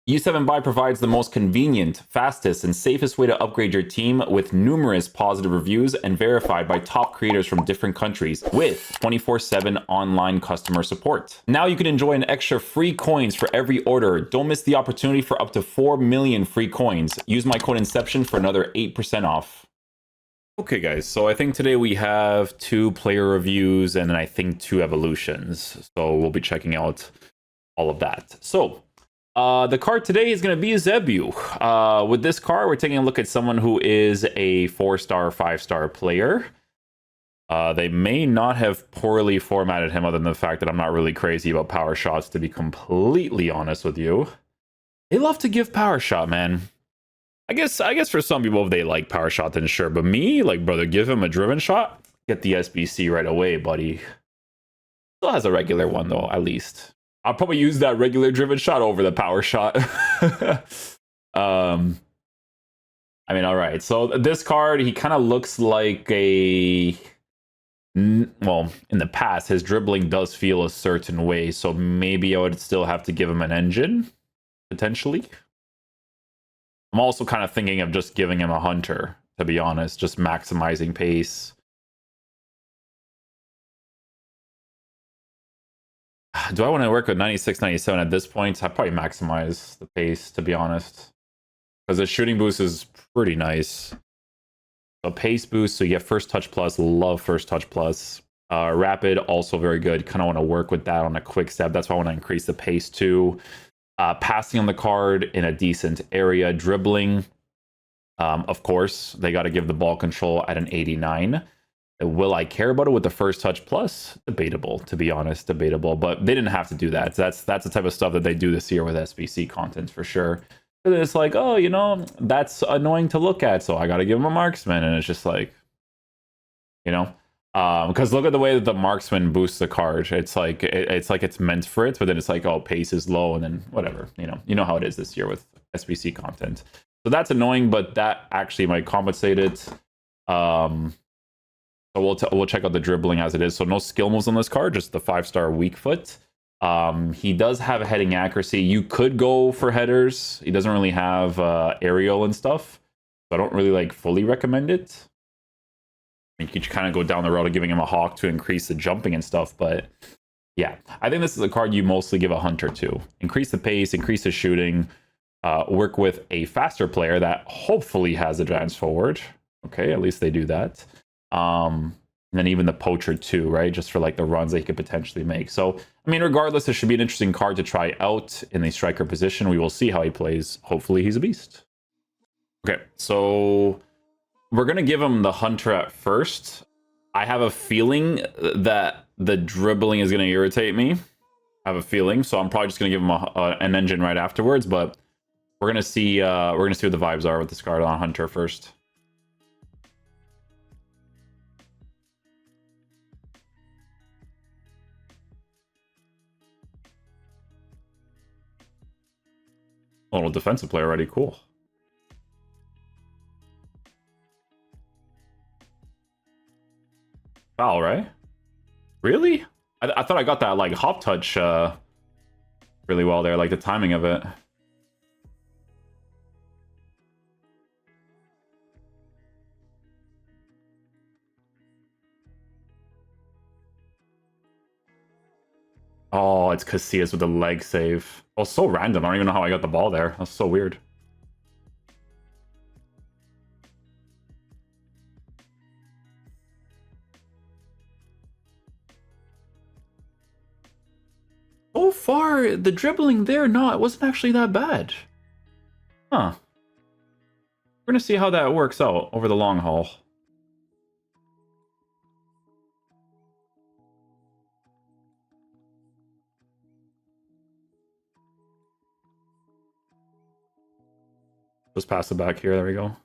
U7 Buy provides the most convenient, fastest, and safest way to upgrade your team with numerous positive reviews and verified by top creators from different countries with 24/7 online customer support. Now you can enjoy an extra free coins for every order. Don't miss the opportunity for up to 4 million free coins. Use my code Inception for another 8% off. Okay guys, so I think today we have 2 player reviews and then I think 2 evolutions. So we'll be checking out all of that. So the card today is going to be Eusebio. With this card, we're taking a look at someone who is a 4-star, 5-star player. They may not have poorly formatted him other than the fact that I'm not really crazy about power shots, to be completely honest with you. They love to give power shot, man. I guess for some people, if they like power shot, then sure. But me, like, brother, give him a driven shot. Get the SBC right away, buddy. Still has a regular one, though, at least. I'll probably use that regular driven shot over the power shot. I mean, all right. So this card, he kind of looks like a... Well, in the past, his dribbling does feel a certain way. So maybe I would still have to give him an engine, potentially. I'm also kind of thinking of just giving him a hunter, to be honest. Just maximizing pace. Do I want to work with 96, 97 at this point? I probably maximize the pace, to be honest. Because the shooting boost is pretty nice. So pace boost, so you get first touch plus. Love first touch plus. Rapid, also very good. Kind of want to work with that on a quick step. That's why I want to increase the pace too. Passing on the card in a decent area. Dribbling, of course, they got to give the ball control at an 89. Will I care about it with the first touch plus? Debatable, to be honest, debatable. But they didn't have to do that. That's the type of stuff that they do this year with SBC content for sure. And it's like, oh, you know, that's annoying to look at, so I got to give him a marksman. And it's just like, you know, because look at the way that the marksman boosts the card. It's like it's meant for it, but then it's like, oh, pace is low, and then whatever. You know how it is this year with SBC content. So that's annoying, but that actually might compensate it. So we'll check out the dribbling as it is. So no skill moves on this card, just the 5-star weak foot. He does have heading accuracy. You could go for headers. He doesn't really have aerial and stuff. So I don't really like fully recommend it. You could kind of go down the road of giving him a hawk to increase the jumping and stuff. But yeah, I think this is a card you mostly give a hunter to. Increase the pace, increase the shooting, work with a faster player that hopefully has advanced forward. Okay, at least they do that. And then even the poacher too, right? Just for like the runs that he could potentially make. So, I mean, regardless, this should be an interesting card to try out in the striker position. We will see how he plays. Hopefully he's a beast. Okay, so we're going to give him the hunter at first. I have a feeling that the dribbling is going to irritate me. I have a feeling, so I'm probably just going to give him an engine right afterwards, but we're going to see what the vibes are with this card on hunter first. A little defensive player already, cool. Foul, right? Really? I thought I got that like hop touch really well there, like the timing of it. Oh, it's Casillas with the leg save. Oh, so random. I don't even know how I got the ball there. That's so weird. So far, the dribbling there, no, it wasn't actually that bad. Huh. We're gonna see how that works out over the long haul. Just pass it back here. There we go.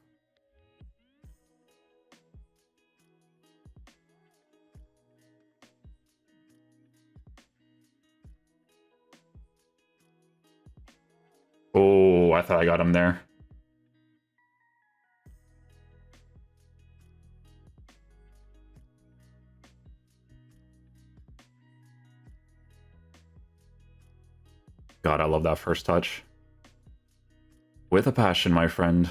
Oh, I thought I got him there. God, I love that first touch. With a passion, my friend.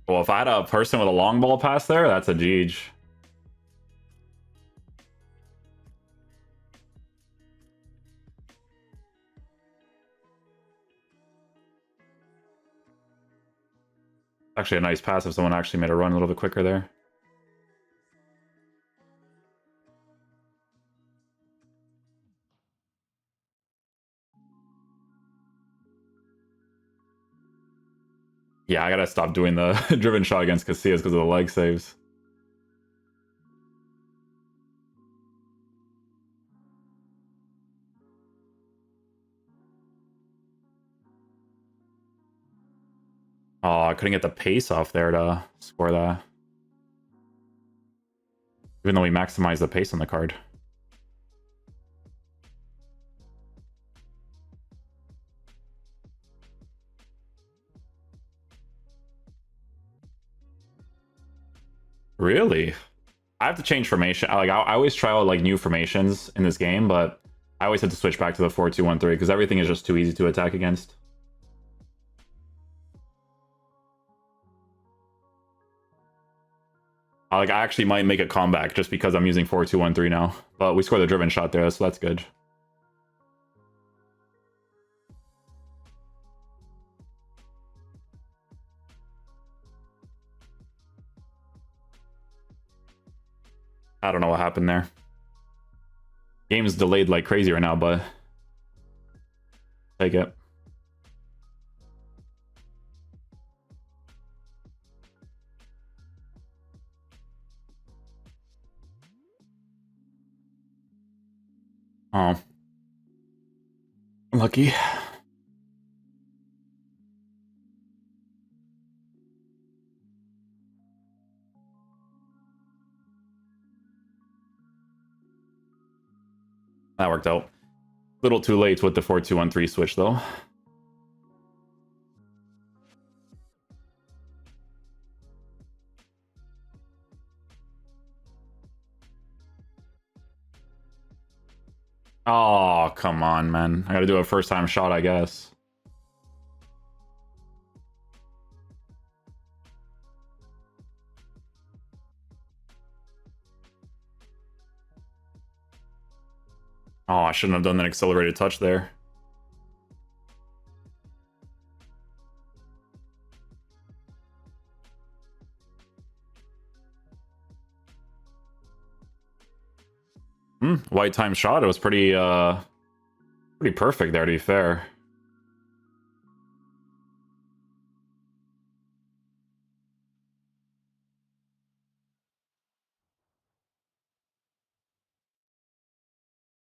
Well, if I had a person with a long ball pass there, that's a Jeej. Actually a nice pass if someone actually made a run a little bit quicker there. Yeah, I gotta stop doing the driven shot against Casillas because of the leg saves. Oh, I couldn't get the pace off there to score that. Even though we maximized the pace on the card. Really? I have to change formation. I always try out like new formations in this game, but I always have to switch back to the 4-2-1-3 because everything is just too easy to attack against. Like I actually might make a comeback just because I'm using 4-2-1-3 now. But we scored the driven shot there, so that's good. I don't know what happened there. Game is delayed like crazy right now, but take it. Oh. Lucky. That worked out. Little too late with the 4-2-1-3 switch, though. Oh, come on, man. I gotta do a first-time shot, I guess. Oh, I shouldn't have done that accelerated touch there. White time shot. It was pretty perfect there, to be fair.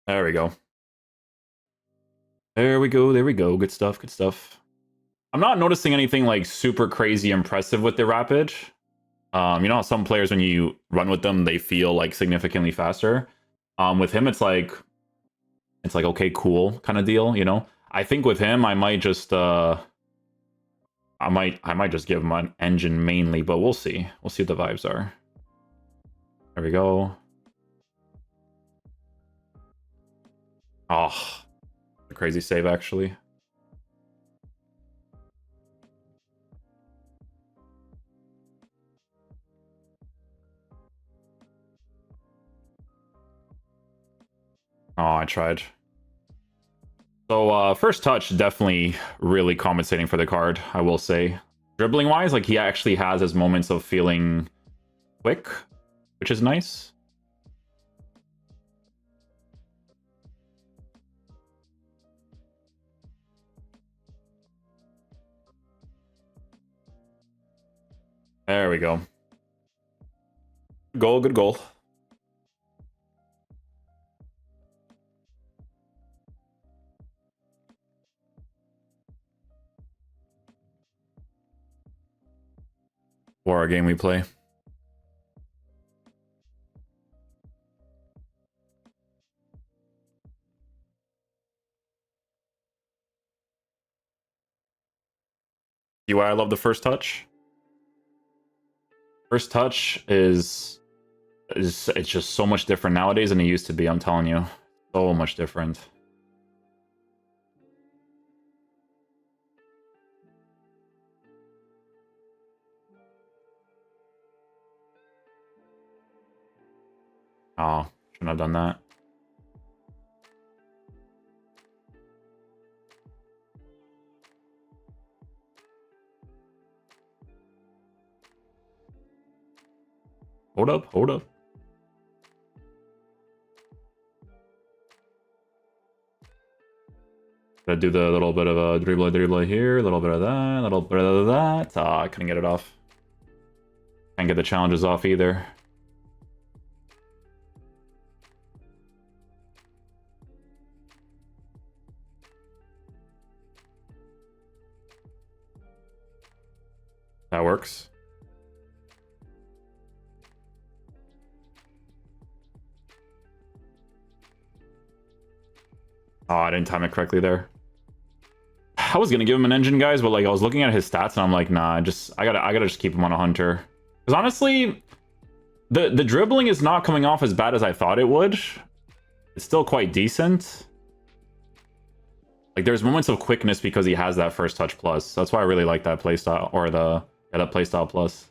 There we go. There we go. There we go. Good stuff. Good stuff. I'm not noticing anything like super crazy impressive with the rapid. You know how some players, when you run with them, they feel like significantly faster. With him, it's like okay, cool kind of deal. You know, I think with him, I might just I might just give him an engine mainly, but we'll see. We'll see what the vibes are. There we go. Oh, a crazy save actually. Oh, I tried. So first touch, definitely really compensating for the card, I will say. Dribbling wise, like he actually has his moments of feeling quick, which is nice. There we go. Goal, good goal. For our game we play. See why I love the first touch? First touch is it's just so much different nowadays than it used to be, I'm telling you. So much different. Oh, shouldn't have done that. Hold up, hold up. Gotta do the little bit of a dribble here, a little bit of that, a little bit of that. Ah, I couldn't get it off. Can't get the challenges off either. That works. Oh, I didn't time it correctly there. I was gonna give him an engine, guys, but like I was looking at his stats and I'm like, nah, I gotta just keep him on a hunter. Because honestly, the dribbling is not coming off as bad as I thought it would. It's still quite decent. Like there's moments of quickness because he has that first touch plus. That's why I really like that playstyle, or that playstyle plus.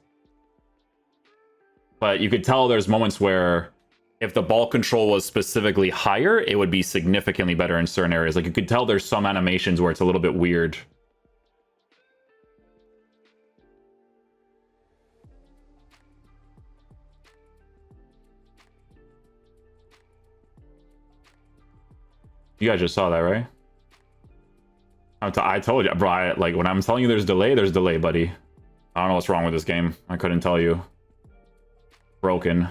But you could tell there's moments where if the ball control was specifically higher, it would be significantly better in certain areas. Like you could tell there's some animations where it's a little bit weird. You guys just saw that, right? I told you, bro. Like when I'm telling you there's delay, buddy. I don't know what's wrong with this game. I couldn't tell you. Broken.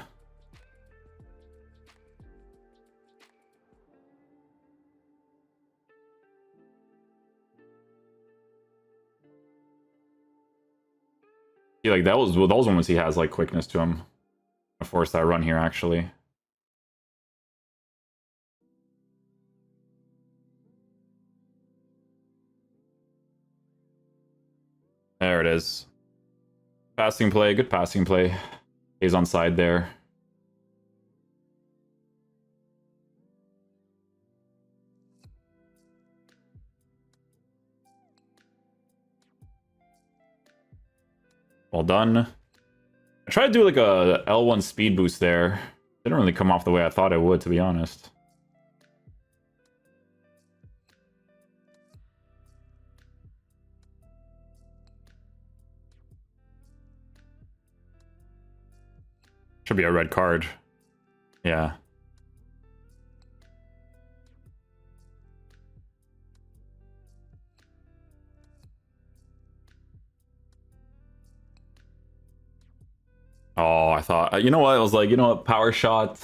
See, like that was those moments he has like quickness to him. I forced that run here actually. There it is. Passing play, good passing play. He's on side there. Well done. I tried to do like a L1 speed boost there. Didn't really come off the way I thought it would, to be honest. Should be a red card. Yeah. Oh, I thought, you know what? I was like, you know what? Power shot.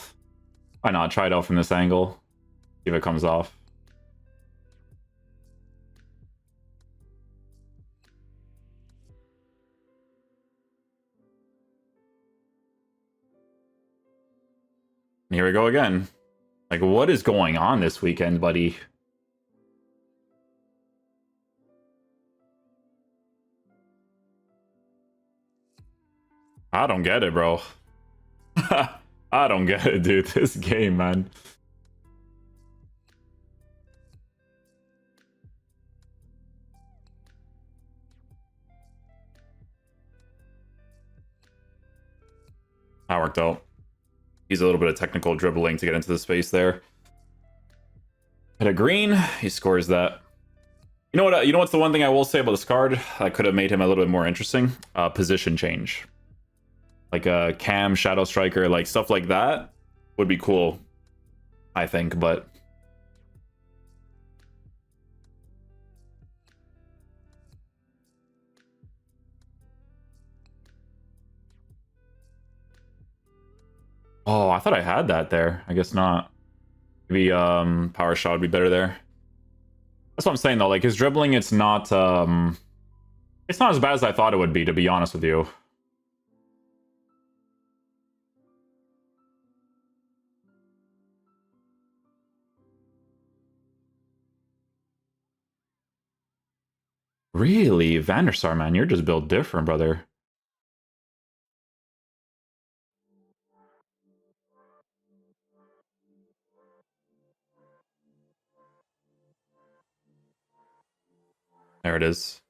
Why not try it out from this angle? See if it comes off. And here we go again. Like, what is going on this weekend, buddy? I don't get it, bro. I don't get it, dude. This game, man. That worked out. He's a little bit of technical dribbling to get into the space there. Hit a green. He scores that. You know what? You know what's the one thing I will say about this card? I could have made him a little bit more interesting. Position change, like a cam, shadow striker, like stuff like that would be cool, I think. But oh, I thought I had that there. I guess not. Maybe power shot would be better there. That's what I'm saying though. Like his dribbling, it's not as bad as I thought it would be, to be honest with you. Really? Vandersar, man, you're just built different, brother. There it is.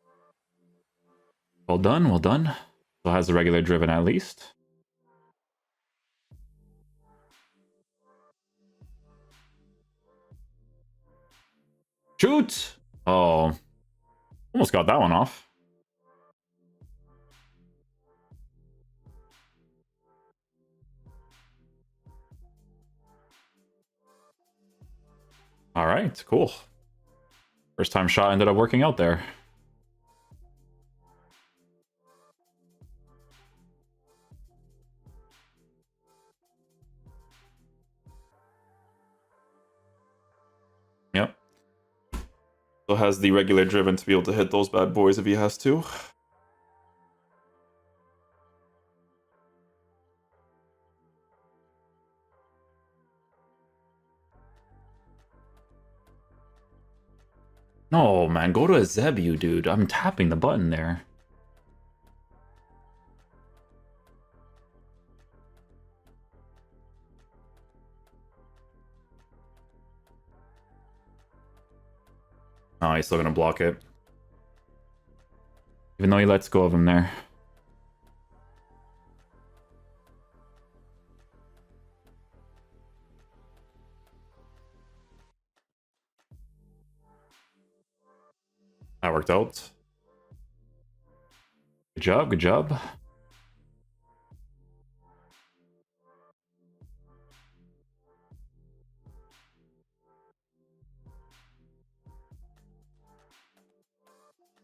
Well done, well done. Still has the regular driven at least. Shoot! Oh, almost got that one off. All right, cool. First time shot ended up working out there. Yep. Still has the regular driven to be able to hit those bad boys if he has to. No, man, go to Eusebio, dude. I'm tapping the button there. Oh, he's still gonna block it. Even though he lets go of him there. That worked out. Good job, good job.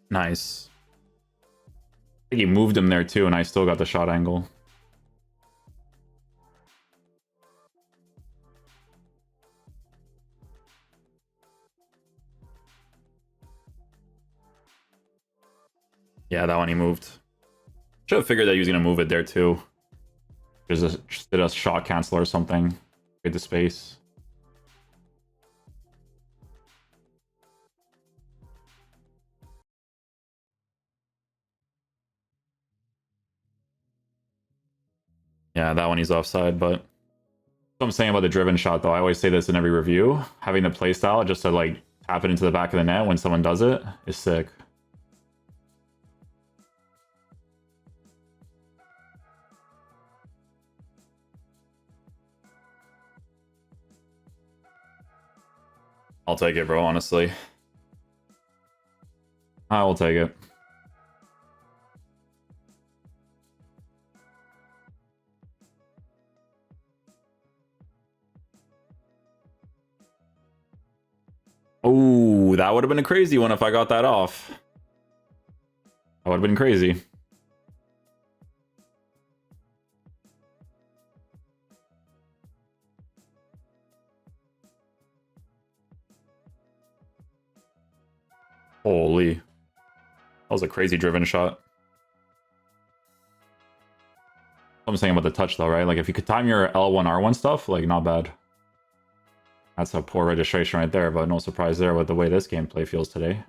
Nice. I think he moved him there too, and I still got the shot angle. Yeah, that one he moved. Should have figured that he was going to move it there too. Just did a shot cancel or something. Create the space. Yeah, that one he's offside, but what I'm saying about the driven shot though, I always say this in every review. Having the playstyle just to like tap it into the back of the net when someone does it is sick. I'll take it, bro, honestly. I will take it. Oh, that would have been a crazy one if I got that off. That would have been crazy. Holy. That was a crazy driven shot. I'm saying about the touch though, right? Like if you could time your L1, R1 stuff, like not bad. That's a poor registration right there, but no surprise there with the way this gameplay feels today.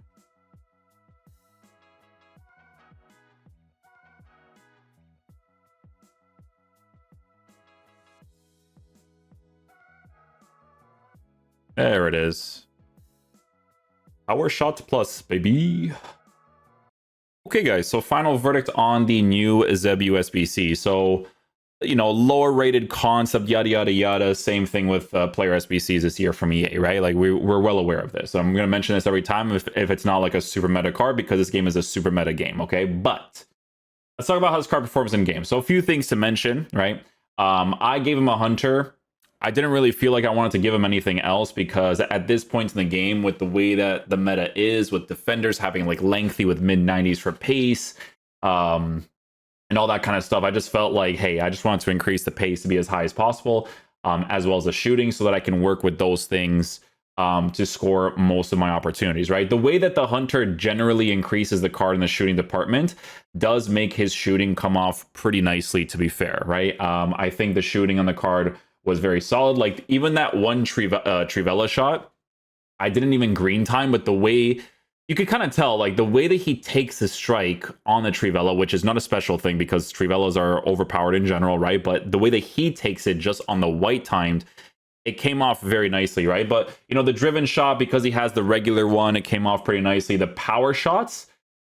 There it is. Power shot plus, baby. Okay, guys, so final verdict on the new Eusebio SBC. So, you know, lower rated concept, yada, yada, yada. Same thing with player SBCs this year from EA, right? Like, we're well aware of this. I'm going to mention this every time if it's not like a super meta card, because this game is a super meta game, okay? But let's talk about how this card performs in game. So, a few things to mention, right? I gave him a Hunter. I didn't really feel like I wanted to give him anything else because at this point in the game, with the way that the meta is, with defenders having like lengthy with mid 90s for pace, and all that kind of stuff, I just felt like, hey, I just wanted to increase the pace to be as high as possible, as well as the shooting, so that I can work with those things to score most of my opportunities, right? The way that the Hunter generally increases the card in the shooting department does make his shooting come off pretty nicely, to be fair, right? I think the shooting on the card was very solid. Like, even that one Trivella shot, I didn't even green time, but the way you could kind of tell, like the way that he takes the strike on the Trivella, which is not a special thing because Trivellas are overpowered in general, right? But the way that he takes it just on the white timed, it came off very nicely, right? But, you know, the driven shot, because he has the regular one, it came off pretty nicely. The power shots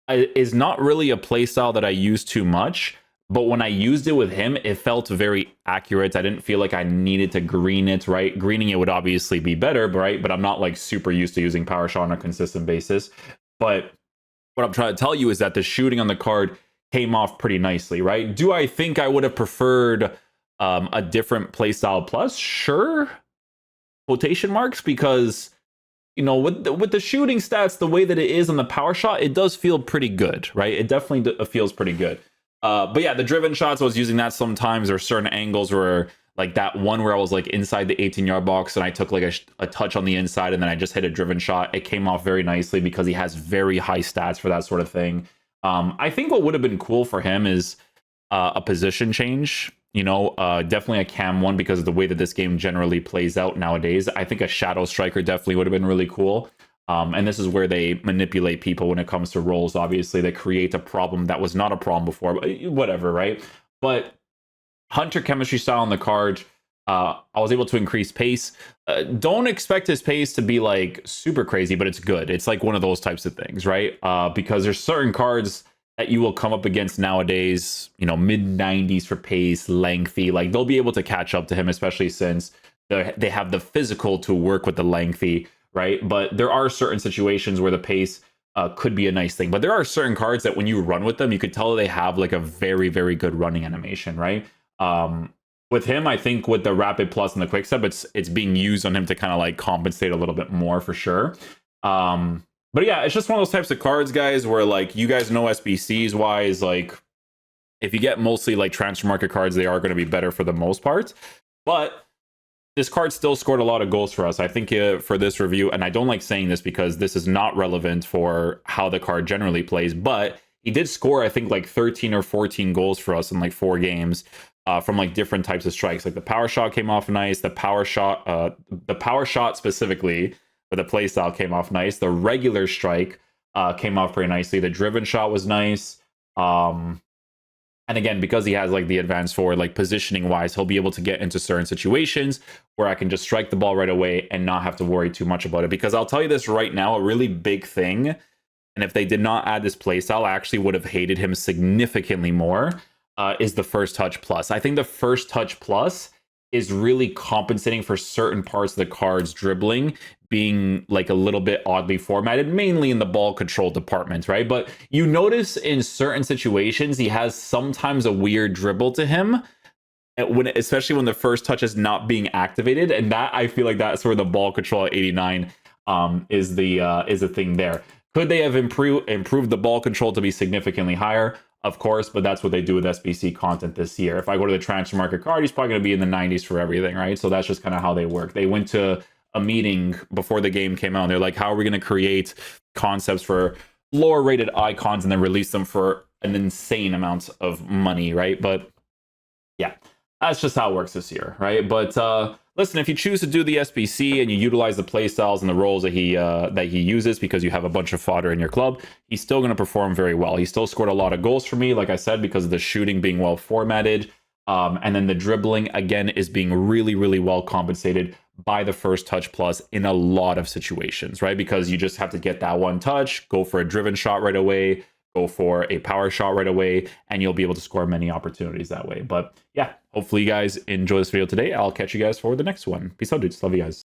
is not really a playstyle that I use too much. But when I used it with him, it felt very accurate. I didn't feel like I needed to green it, right? Greening it would obviously be better, right? But I'm not like super used to using Power Shot on a consistent basis. But what I'm trying to tell you is that the shooting on the card came off pretty nicely, right? Do I think I would have preferred a different playstyle plus? Sure, quotation marks, because with the shooting stats the way that it is on the Power Shot, it does feel pretty good, right? It definitely feels pretty good. But yeah, the driven shots, I was using that sometimes. There are certain angles where, like that one where I was like inside the 18-yard box and I took like a touch on the inside and then I just hit a driven shot. It came off very nicely because he has very high stats for that sort of thing. I think what would have been cool for him is a position change. Definitely a cam one, because of the way that this game generally plays out nowadays. I think a shadow striker definitely would have been really cool. And this is where they manipulate people when it comes to roles. Obviously, they create a problem that was not a problem before, but whatever, right? But Hunter chemistry style on the card, I was able to increase pace. Don't expect his pace to be like super crazy, but it's good. It's like one of those types of things, right? Because there's certain cards that you will come up against nowadays, mid 90s for pace, lengthy. Like they'll be able to catch up to him, especially since they have the physical to work with the lengthy, right? But there are certain situations where the pace could be a nice thing. But there are certain cards that when you run with them, you could tell they have like a very, very good running animation, right? With him, I think with the rapid plus and the quick step, it's being used on him to kind of like compensate a little bit more for sure. But yeah, it's just one of those types of cards, guys, where like you guys know SBCs wise, like if you get mostly like transfer market cards, they are going to be better for the most part. But this card still scored a lot of goals for us. I think for this review, and I don't like saying this because this is not relevant for how the card generally plays, but he did score, I think, like 13 or 14 goals for us in like 4 games from like different types of strikes. Like the Power Shot came off nice. The Power Shot specifically, but the playstyle came off nice. The regular strike came off pretty nicely. The driven shot was nice. And again, because he has like the advanced forward, like positioning wise, he'll be able to get into certain situations where I can just strike the ball right away and not have to worry too much about it. Because I'll tell you this right now, a really big thing, and if they did not add this playstyle, I actually would have hated him significantly more, is the first touch plus. I think the first touch plus is really compensating for certain parts of the card's dribbling being like a little bit oddly formatted, mainly in the ball control department, right? But you notice in certain situations, he has sometimes a weird dribble to him, especially when the first touch is not being activated. And that, I feel like that's where the ball control at 89 is the thing there. Could they have improved the ball control to be significantly higher? Of course, but that's what they do with SBC content this year. If I go to the transfer market card, he's probably going to be in the 90s for everything, right? So that's just kind of how they work. They went to a meeting before the game came out, and they're like, how are we going to create concepts for lower rated icons and then release them for an insane amount of money, right? But yeah, that's just how it works this year, right? But listen, if you choose to do the SBC and you utilize the playstyles and the roles that he uses because you have a bunch of fodder in your club, he's still going to perform very well. He still scored a lot of goals for me, like I said, because of the shooting being well formatted. And then the dribbling, again, is being really, really well compensated by the first touch plus in a lot of situations, right? Because you just have to get that one touch, go for a driven shot right away, go for a power shot right away, and you'll be able to score many opportunities that way. But yeah, hopefully you guys enjoy this video today. I'll catch you guys for the next one. Peace out, dudes. Love you guys.